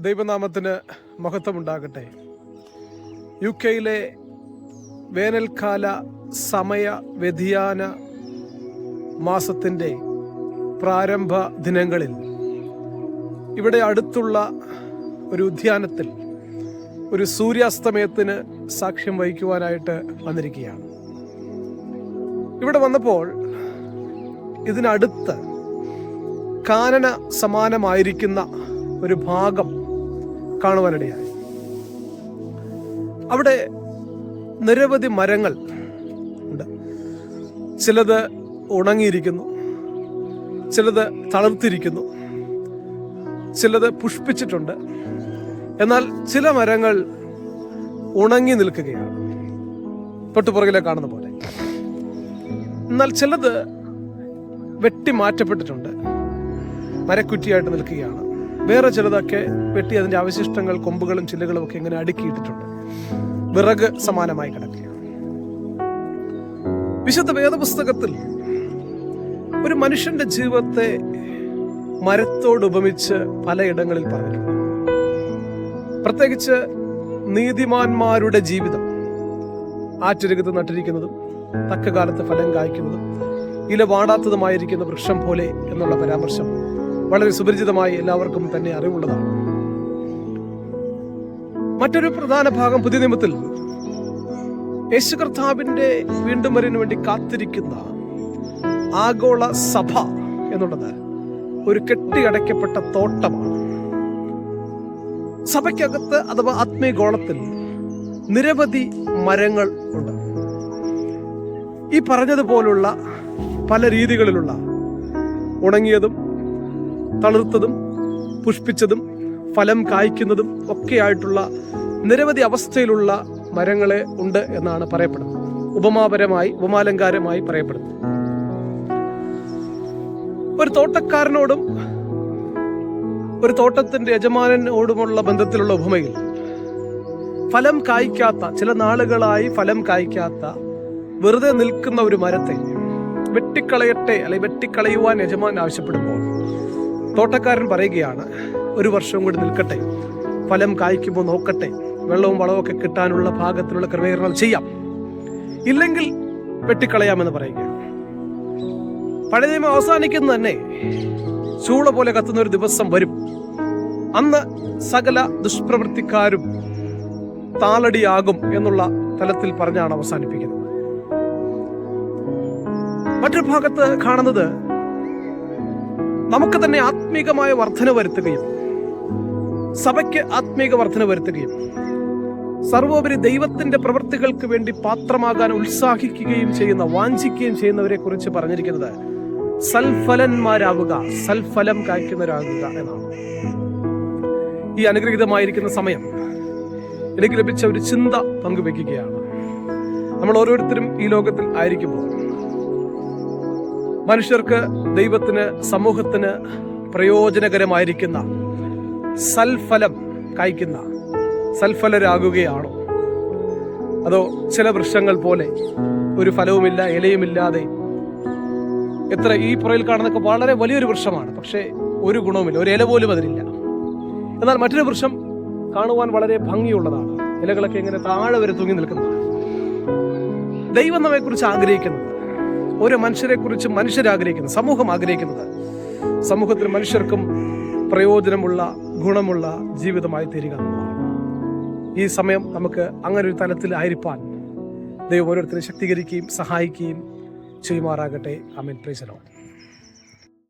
ദൈവനാമത്തിന് മഹത്വമുണ്ടാകട്ടെ. UK വേനൽക്കാല സമയ വ്യതിയാന മാസത്തിൻ്റെ പ്രാരംഭ ദിനങ്ങളിൽ ഇവിടെ അടുത്തുള്ള ഒരു ഉദ്യാനത്തിൽ ഒരു സൂര്യാസ്തമയത്തിന് സാക്ഷ്യം വഹിക്കുവാനായിട്ട് വന്നിരിക്കുകയാണ്. ഇവിടെ വന്നപ്പോൾ ഇതിനടുത്ത് കാനന സമാനമായിരിക്കുന്ന ഒരു ഭാഗം കാണുവാനിടയായി. അവിടെ നിരവധി മരങ്ങൾ ഉണ്ട്. ചിലത് ഉണങ്ങിയിരിക്കുന്നു, ചിലത് തളിർത്തിരിക്കുന്നു, ചിലത് പുഷ്പിച്ചിട്ടുണ്ട്. എന്നാൽ ചില മരങ്ങൾ ഉണങ്ങി നിൽക്കുകയാണ്, തൊട്ടുപുറകിലെ കാണുന്ന പോലെ. എന്നാൽ ചിലത് വെട്ടി മാറ്റപ്പെട്ടിട്ടുണ്ട്, മരക്കുറ്റിയായിട്ട് നിൽക്കുകയാണ്. വേറെ ചിലതൊക്കെ വെട്ടി അതിൻ്റെ അവശിഷ്ടങ്ങൾ, കൊമ്പുകളും ചില്ലകളും ഒക്കെ ഇങ്ങനെ അടുക്കിയിട്ടിട്ടുണ്ട്, വിറക് സമാനമായി കിടക്കുകയാണ്. വിശുദ്ധ വേദപുസ്തകത്തിൽ ഒരു മനുഷ്യന്റെ ജീവിതത്തെ മരത്തോട് ഉപമിച്ച് പലയിടങ്ങളിൽ പറഞ്ഞിട്ടുണ്ട്. പ്രത്യേകിച്ച് നീതിമാന്മാരുടെ ജീവിതം ആറ്റരികത്ത് നട്ടിരിക്കുന്നതും തക്ക കാലത്ത് ഫലം കായ്ക്കുന്നതും ഇല വാടാത്തതുമായിരിക്കുന്ന വൃക്ഷം പോലെ എന്നുള്ള പരാമർശം വളരെ സുപരിചിതമായി എല്ലാവർക്കും തന്നെ അറിവുള്ളതാണ്. മറ്റൊരു പ്രധാന ഭാഗം പുതിയ നിയമത്തിൽ യേശു കർത്താവിന്റെ വീണ്ടും വരവിന് വേണ്ടി കാത്തിരിക്കുന്ന ആഗോള സഭ എന്നുള്ളത് ഒരു കെട്ടിയടയ്ക്കപ്പെട്ട തോട്ടമാണ്. സഭയ്ക്കകത്ത് അഥവാ ആത്മീയഗോളത്തിൽ നിരവധി മരങ്ങൾ ഉണ്ട്. ഈ പറഞ്ഞതുപോലുള്ള പല രീതികളിലുള്ള ഉണങ്ങിയതും തളിർത്തതും പുഷ്പിച്ചതും ഫലം കായ്ക്കുന്നതും ഒക്കെയായിട്ടുള്ള നിരവധി അവസ്ഥയിലുള്ള മരങ്ങളെ ഉണ്ട് എന്നാണ് പറയപ്പെടുന്നത്. ഉപമാലങ്കാരമായി പറയപ്പെടുന്നത്. ഒരു തോട്ടക്കാരനോടും ഒരു തോട്ടത്തിന്റെ യജമാനനോടുമുള്ള ബന്ധത്തിലുള്ള ഉപമയിൽ ഫലം കായ്ക്കാത്ത, ചില നാളുകളായി ഫലം കായ്ക്കാത്ത വെറുതെ നിൽക്കുന്ന ഒരു മരത്തെ വെട്ടിക്കളയട്ടെ അല്ലെങ്കിൽ വെട്ടിക്കളയുവാൻ യജമാൻ ആവശ്യപ്പെടുമ്പോൾ തോട്ടക്കാരൻ പറയുകയാണ്, ഒരു വർഷം കൂടി നിൽക്കട്ടെ, ഫലം കായ്ക്കുമ്പോൾ നോക്കട്ടെ, വെള്ളവും വളവും ഒക്കെ കിട്ടാനുള്ള ഭാഗത്തിലുള്ള ക്രമീകരണങ്ങൾ ചെയ്യാം, ഇല്ലെങ്കിൽ വെട്ടിക്കളയാമെന്ന് പറയുകയാണ്. പഴയ നിയമം അവസാനിക്കുന്ന തന്നെ ചൂള പോലെ കത്തുന്ന ഒരു ദിവസം വരും. അന്ന് സകല ദുഷ്പ്രവൃത്തിക്കാരും താളടിയാകും എന്നുള്ള തലത്തിൽ പറഞ്ഞാണ് അവസാനിപ്പിക്കുന്നത്. മറ്റൊരു ഭാഗത്ത് കാണുന്നത് നമുക്ക് തന്നെ ആത്മീകമായ വർധന വരുത്തുകയും സഭയ്ക്ക് ആത്മീക വർധന വരുത്തുകയും സർവോപരി ദൈവത്തിന്റെ പ്രവൃത്തികൾക്ക് വേണ്ടി പാത്രമാകാൻ ഉത്സാഹിക്കുകയും ചെയ്യുന്ന, വാഞ്ചിക്കുകയും ചെയ്യുന്നവരെ കുറിച്ച് പറഞ്ഞിരിക്കുന്നത് സൽഫലന്മാരാവുക, സൽഫലം കായ്ക്കുന്നവരാകുക എന്നാണ്. ഈ അനുഗ്രഹീതമായിരിക്കുന്ന സമയം എനിക്ക് ലഭിച്ച ഒരു ചിന്ത പങ്കുവെക്കുകയാണ്. നമ്മൾ ഓരോരുത്തരും ഈ ലോകത്തിൽ ആയിരിക്കുമ്പോൾ മനുഷ്യർക്ക്, ദൈവത്തിന്, സമൂഹത്തിന് പ്രയോജനകരമായിരിക്കുന്ന സൽഫലം കായ്ക്കുന്ന സൽഫലരാകുകയാണോ, അതോ ചില വൃക്ഷങ്ങൾ പോലെ ഒരു ഫലവുമില്ല, ഇലയുമില്ലാതെ, എത്ര ഈ പുറയിൽ കാണുന്നതൊക്കെ വളരെ വലിയൊരു വൃക്ഷമാണ്, പക്ഷേ ഒരു ഗുണവുമില്ല, ഒരു ഇല പോലും അതിലില്ല. എന്നാൽ മറ്റൊരു വൃക്ഷം കാണുവാൻ വളരെ ഭംഗിയുള്ളതാണ്, ഇലകളൊക്കെ ഇങ്ങനെ താഴെ വരെ തൂങ്ങി നിൽക്കുന്നതാണ്. ദൈവം നമ്മെ കുറിച്ച് ആഗ്രഹിക്കുന്നത്, ഓരോ മനുഷ്യരെ കുറിച്ച് മനുഷ്യരാഗ്രഹിക്കുന്നത്, സമൂഹം ആഗ്രഹിക്കുന്നത്, സമൂഹത്തിൽ മനുഷ്യർക്കും പ്രയോജനമുള്ള, ഗുണമുള്ള ജീവിതമായി തീരുക എന്നതാണ്. ഈ സമയം നമുക്ക് അങ്ങനെ ഒരു തലത്തിൽ ആയിരിക്കാൻ ദൈവം ഓരോരുത്തരെ ശക്തീകരിക്കുകയും സഹായിക്കുകയും ചെയ്യുമാറാകട്ടെ. ആമേൻ. Praise the Lord.